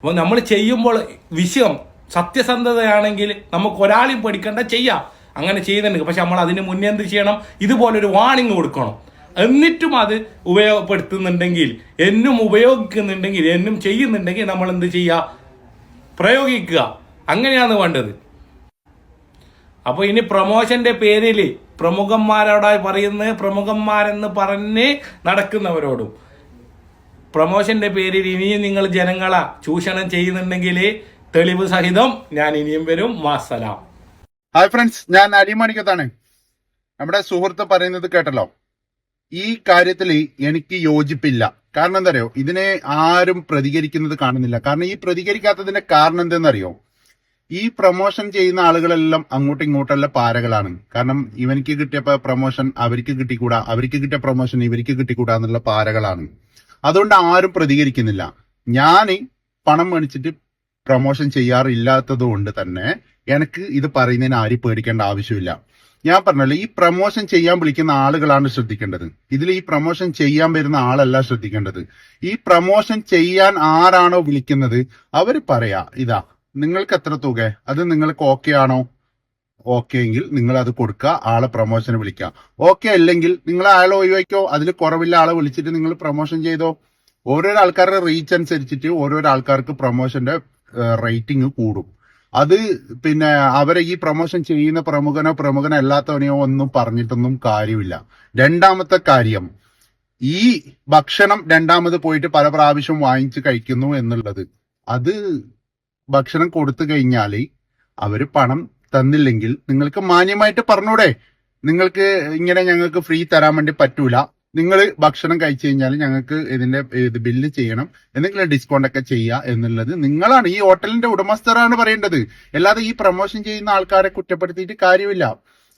അപ്പോൾ നമ്മൾ ചെയ്യുമ്പോൾ വിഷയം സത്യസന്ധതയാണെങ്കിൽ നമുക്ക് ഒരാളെയും പഠിക്കേണ്ട ചെയ്യാം, അങ്ങനെ ചെയ്യുന്നുണ്ട്. പക്ഷെ നമ്മൾ അതിന് മുന്നേ എന്ത് ചെയ്യണം? ഇതുപോലൊരു വാണിംഗ് കൊടുക്കണം. എന്നിട്ടും അത് ഉപയോഗപ്പെടുത്തുന്നുണ്ടെങ്കിൽ, എന്നും ഉപയോഗിക്കുന്നുണ്ടെങ്കിൽ, എന്നും ചെയ്യുന്നുണ്ടെങ്കിൽ നമ്മൾ എന്ത് ചെയ്യുക? പ്രയോഗിക്കുക. അങ്ങനെയാണ് വേണ്ടത്. അപ്പോൾ ഇനി പ്രൊമോഷന്റെ പേരിൽ പ്രമുഖന്മാരോടായി പറയുന്നത്, പ്രമുഖന്മാരെന്ന് പറഞ്ഞ് നടക്കുന്നവരോടും പ്രൊമോഷന്റെ പേരിൽ ഇനിയും നിങ്ങൾ ജനങ്ങളെ ചൂഷണം ചെയ്യുന്നുണ്ടെങ്കിൽ തെളിവ് സഹിതം ഞാൻ ഇനിയും വരും. മാസലാം. ഹായ് ഫ്രണ്ട്സ്, ഞാൻ അടിമണിക്കത്താണ്. നമ്മുടെ സുഹൃത്ത് പറയുന്നത് കേട്ടല്ലോ. ഈ കാര്യത്തിൽ എനിക്ക് യോജിപ്പില്ല. കാരണം എന്താ അറിയോ, ഇതിനെ ആരും പ്രതികരിക്കുന്നത് കാണുന്നില്ല. കാരണം ഈ പ്രതികരിക്കാത്തതിന്റെ കാരണം എന്തെന്നറിയോ, ഈ പ്രൊമോഷൻ ചെയ്യുന്ന ആളുകളെല്ലാം അങ്ങോട്ടും ഇങ്ങോട്ടുള്ള പാരകളാണ്. കാരണം ഇവനിക്ക് കിട്ടിയ പ്രൊമോഷൻ അവർക്ക് കിട്ടിക്കൂടാ, അവർക്ക് കിട്ടിയ പ്രൊമോഷൻ ഇവർക്ക് കിട്ടിക്കൂടാ എന്നുള്ള പാരകളാണ്. അതുകൊണ്ട് ആരും പ്രതികരിക്കുന്നില്ല. ഞാൻ പണം മേടിച്ചിട്ട് പ്രൊമോഷൻ ചെയ്യാറില്ലാത്തത് കൊണ്ട് തന്നെ എനിക്ക് ഇത് പറയുന്നതിന് ആരും പേടിക്കേണ്ട ആവശ്യമില്ല. ഞാൻ പറഞ്ഞല്ലോ, ഈ പ്രൊമോഷൻ ചെയ്യാൻ വിളിക്കുന്ന ആളുകളാണ് ശ്രദ്ധിക്കേണ്ടത്. ഇതിൽ ഈ പ്രൊമോഷൻ ചെയ്യാൻ വരുന്ന ആളല്ല ശ്രദ്ധിക്കേണ്ടത്. ഈ പ്രൊമോഷൻ ചെയ്യാൻ ആരാണോ വിളിക്കുന്നത് അവർ പറയാ, ഇതാ നിങ്ങൾക്ക് എത്ര തുക, അത് നിങ്ങൾക്ക് ഓക്കെ ആണോ? ഓക്കെ എങ്കിൽ നിങ്ങൾ അത് കൊടുക്കുക, ആളെ പ്രൊമോഷന് വിളിക്കുക. ഓക്കെ അല്ലെങ്കിൽ നിങ്ങൾ ആളെ ഒഴിവാക്കിയോ, അതിൽ കുറവില്ല ആളെ വിളിച്ചിട്ട് നിങ്ങൾ പ്രൊമോഷൻ ചെയ്തോ. ഓരോരോ ആൾക്കാരുടെ റീച്ച് അനുസരിച്ചിട്ട് ഓരോരോ ആൾക്കാർക്ക് പ്രൊമോഷന്റെ റേറ്റിംഗ് കൂടും. അത് പിന്നെ അവരെ ഈ പ്രൊമോഷൻ ചെയ്യുന്ന പ്രമുഖനോ അല്ലാത്തവനെയോ ഒന്നും പറഞ്ഞിട്ടൊന്നും കാര്യമില്ല. രണ്ടാമത്തെ കാര്യം, ഈ ഭക്ഷണം രണ്ടാമത് പോയിട്ട് പല പ്രാവശ്യം വാങ്ങിച്ച് കഴിക്കുന്നു എന്നുള്ളത്, അത് ഭക്ഷണം കൊടുത്തു കഴിഞ്ഞാൽ അവര് പണം തന്നില്ലെങ്കിൽ നിങ്ങൾക്ക് മാന്യമായിട്ട് പറഞ്ഞൂടെ, നിങ്ങൾക്ക് ഇങ്ങനെ ഞങ്ങൾക്ക് ഫ്രീ തരാൻ വേണ്ടി പറ്റൂല, നിങ്ങൾ ഭക്ഷണം കഴിച്ചു കഴിഞ്ഞാൽ ഞങ്ങൾക്ക് ഇതിന്റെ ബില്ല് ചെയ്യണം, എന്തെങ്കിലും ഡിസ്കൗണ്ട് ഒക്കെ ചെയ്യുക എന്നുള്ളത് നിങ്ങളാണ്, ഈ ഹോട്ടലിന്റെ ഉടമസ്ഥരാണ് പറയേണ്ടത്. അല്ലാതെ ഈ പ്രൊമോഷൻ ചെയ്യുന്ന ആൾക്കാരെ കുറ്റപ്പെടുത്തിയിട്ട് കാര്യമില്ല.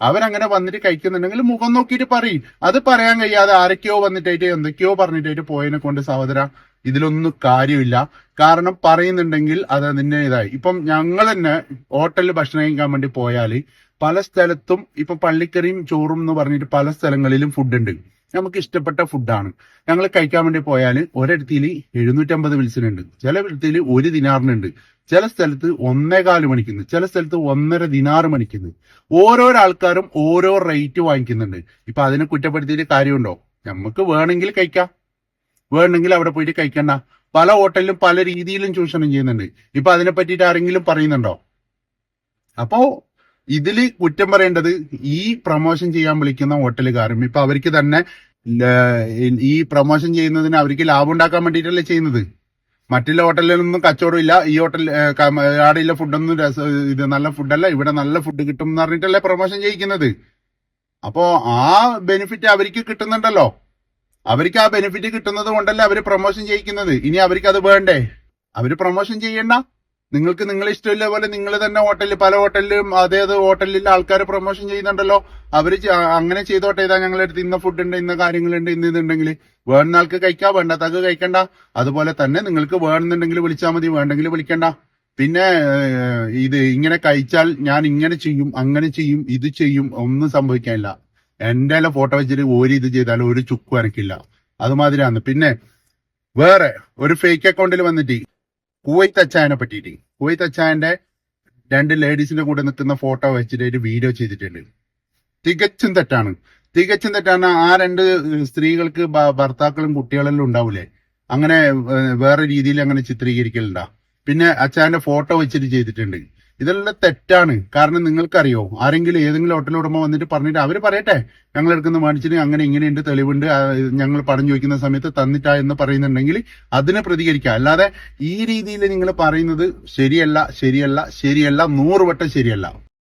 അവരങ്ങനെ വന്നിട്ട് കഴിക്കുന്നുണ്ടെങ്കിൽ മുഖം നോക്കിയിട്ട് പറയും. അത് പറയാൻ കഴിയാതെ ആരൊക്കെയോ വന്നിട്ടായിട്ട് എന്തൊക്കെയോ പറഞ്ഞിട്ടായിട്ട് പോയതിനെ കൊണ്ട് സഹോദര ഇതിലൊന്നും കാര്യമില്ല. കാരണം പറയുന്നുണ്ടെങ്കിൽ അത് അതിന്റെ ഇതായി. ഇപ്പം ഞങ്ങൾ തന്നെ ഹോട്ടലിൽ ഭക്ഷണം കഴിക്കാൻ വേണ്ടി പോയാൽ പല സ്ഥലത്തും ഇപ്പം പള്ളിക്കറിയും ചോറും എന്ന് പറഞ്ഞിട്ട് പല സ്ഥലങ്ങളിലും ഫുഡ് ഉണ്ട്. നമുക്ക് ഇഷ്ടപ്പെട്ട ഫുഡാണ്. ഞങ്ങൾ കഴിക്കാൻ വേണ്ടി പോയാൽ ഒരിടത്തിൽ 750 വിൽസിനുണ്ട്, ചില ഇടത്തിൽ 1 ദിനാറിനുണ്ട്, ചില സ്ഥലത്ത് 1.25 മണിക്കുന്നു, ചില സ്ഥലത്ത് 1.5 ദിനാറ് മണിക്കുന്നു. ഓരോരോ ആൾക്കാരും ഓരോ റേറ്റ് വാങ്ങിക്കുന്നുണ്ട്. ഇപ്പൊ അതിനെ കുറ്റപ്പെടുത്തിയിട്ട് കാര്യമുണ്ടോ? നമുക്ക് വേണമെങ്കിൽ കഴിക്കാം, വേണമെങ്കിൽ അവിടെ പോയിട്ട് കഴിക്കണ്ട. പല ഹോട്ടലിലും പല രീതിയിലും ചൂഷണം ചെയ്യുന്നുണ്ട്. ഇപ്പൊ അതിനെ പറ്റിയിട്ട് ആരെങ്കിലും പറയുന്നുണ്ടോ? അപ്പോ ഇതില് കുറ്റം പറയേണ്ടത് ഈ പ്രൊമോഷൻ ചെയ്യാൻ വിളിക്കുന്ന ഹോട്ടലുകാരും. ഇപ്പൊ അവർക്ക് തന്നെ ഈ പ്രൊമോഷൻ ചെയ്യുന്നതിന് അവർക്ക് ലാഭം ഉണ്ടാക്കാൻ വേണ്ടിയിട്ടല്ലേ ചെയ്യുന്നത്. മറ്റുള്ള ഹോട്ടലിലൊന്നും കച്ചവടമില്ല, ഈ ഹോട്ടൽ ആടെയുള്ള ഫുഡൊന്നും ഇത് നല്ല ഫുഡല്ല, ഇവിടെ നല്ല ഫുഡ് കിട്ടും എന്ന് പറഞ്ഞിട്ടല്ലേ പ്രൊമോഷൻ ചെയ്യിക്കുന്നത്. അപ്പോ ആ ബെനിഫിറ്റ് അവർക്ക് കിട്ടുന്നുണ്ടല്ലോ. അവർക്ക് ആ ബെനിഫിറ്റ് കിട്ടുന്നത് കൊണ്ടല്ലേ അവര് പ്രൊമോഷൻ ചെയ്യിക്കുന്നത്. ഇനി അവർക്ക് അത് വേണ്ടേ? അവര് പ്രൊമോഷൻ ചെയ്യണ്ട. നിങ്ങൾക്ക് നിങ്ങളെ ഇഷ്ടമില്ല പോലെ നിങ്ങൾ തന്നെ ഹോട്ടലിൽ, പല ഹോട്ടലിലും അതേത് ഹോട്ടലിലെ ആൾക്കാർ പ്രൊമോഷൻ ചെയ്യുന്നുണ്ടല്ലോ. അവര് അങ്ങനെ ചെയ്തോട്ടെ, ഇതാ ഞങ്ങളടുത്ത് ഇന്ന ഫുഡ് ഉണ്ട്, ഇന്ന കാര്യങ്ങളുണ്ട്, ഇന്ന് ഇതുണ്ടെങ്കിൽ വേണമെന്ന ആൾക്ക് കഴിക്കാം, വേണ്ടാത്തക്ക് കഴിക്കണ്ട. അതുപോലെ തന്നെ നിങ്ങൾക്ക് വേണമെന്നുണ്ടെങ്കിൽ വിളിച്ചാൽ മതി, വേണ്ടെങ്കിൽ വിളിക്കണ്ട. പിന്നെ ഇത് ഇങ്ങനെ കഴിച്ചാൽ ഞാൻ ഇങ്ങനെ ചെയ്യും, അങ്ങനെ ചെയ്യും, ഇത് ചെയ്യും, ഒന്നും സംഭവിക്കാനില്ല. എന്റെ ഫോട്ടോ വെച്ചിട്ട് ഇത് ചെയ്താലും ഒരു ചുക്കും എനക്കില്ല. അതുമാതിരിയാണ്. പിന്നെ വേറെ ഒരു ഫേക്ക് അക്കൗണ്ടിൽ വന്നിട്ട് കുവൈത്ത് അച്ചായനെ പറ്റിയിട്ട്, കുവൈത്ത് അച്ചായന്റെ 2 ലേഡീസിന്റെ കൂടെ നിൽക്കുന്ന ഫോട്ടോ വെച്ചിട്ട് ഒരു വീഡിയോ ചെയ്തിട്ടുണ്ട്. തികച്ചും തെറ്റാണ്. ആ 2 സ്ത്രീകൾക്ക് ഭർത്താക്കളും കുട്ടികളെല്ലാം ഉണ്ടാവൂലേ, അങ്ങനെ വേറെ രീതിയിൽ അങ്ങനെ ചിത്രീകരിക്കലുണ്ടാ. പിന്നെ അച്ചായന്റെ ഫോട്ടോ വെച്ചിട്ട് ചെയ്തിട്ടുണ്ട്. ഇതെല്ലാം തെറ്റാണ്. കാരണം നിങ്ങൾക്കറിയോ, ആരെങ്കിലും ഏതെങ്കിലും ഹോട്ടൽ ഉടമ വന്നിട്ട് പറഞ്ഞിട്ട് അവര് പറയട്ടെ, ഞങ്ങൾ എടുക്കുന്ന മേടിച്ചിട്ട് അങ്ങനെ ഇങ്ങനെയുണ്ട്, തെളിവുണ്ട്, ഞങ്ങൾ പണം ചോദിക്കുന്ന സമയത്ത് തന്നിട്ടാ എന്ന് പറയുന്നുണ്ടെങ്കിൽ അതിനെ പ്രതികരിക്കുക. അല്ലാതെ ഈ രീതിയിൽ നിങ്ങൾ പറയുന്നത് ശരിയല്ല 100 വട്ടം ശരിയല്ല.